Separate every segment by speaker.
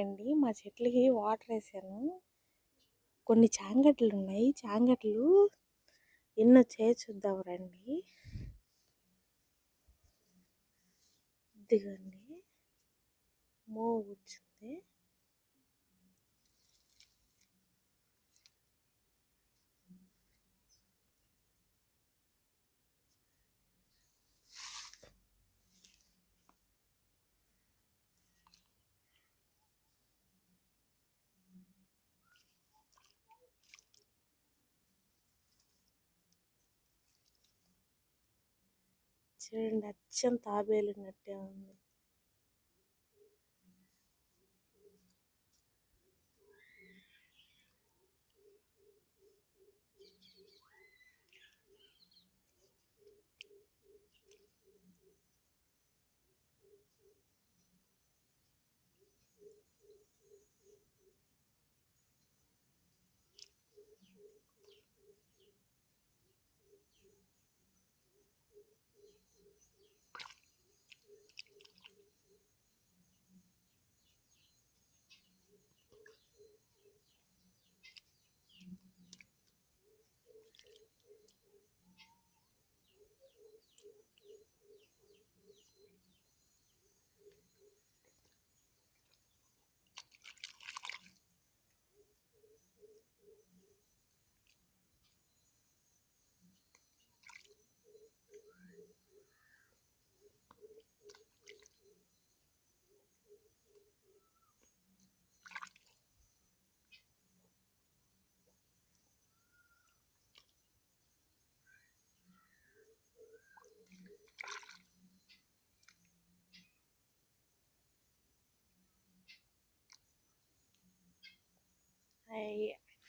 Speaker 1: అండి మా చెట్లకి వాటర్ వేసాను. కొన్ని చాంగడ్లు ఉన్నాయి. చాంగడ్లు ఎన్నో చూద్దాం రండి. ఇదిగోండి మోవ్ వచ్చింది. చూడండి అచ్చం తాబేలున్నట్టే ఉంది.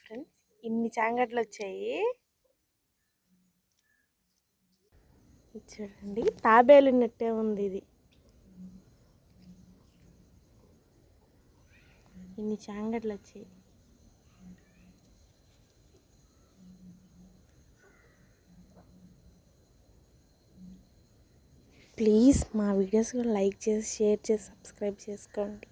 Speaker 1: ఫ్రెండ్స్ ఇన్ని చాంగడ్లు వచ్చాయి. చూడండి తాబేలున్నట్టే ఉంది. ఇది ఇన్ని చాంగడ్లు వచ్చాయి. ప్లీజ్ మా వీడియోస్ లైక్ చేసి షేర్ చేసి సబ్స్క్రైబ్ చేసుకోండి.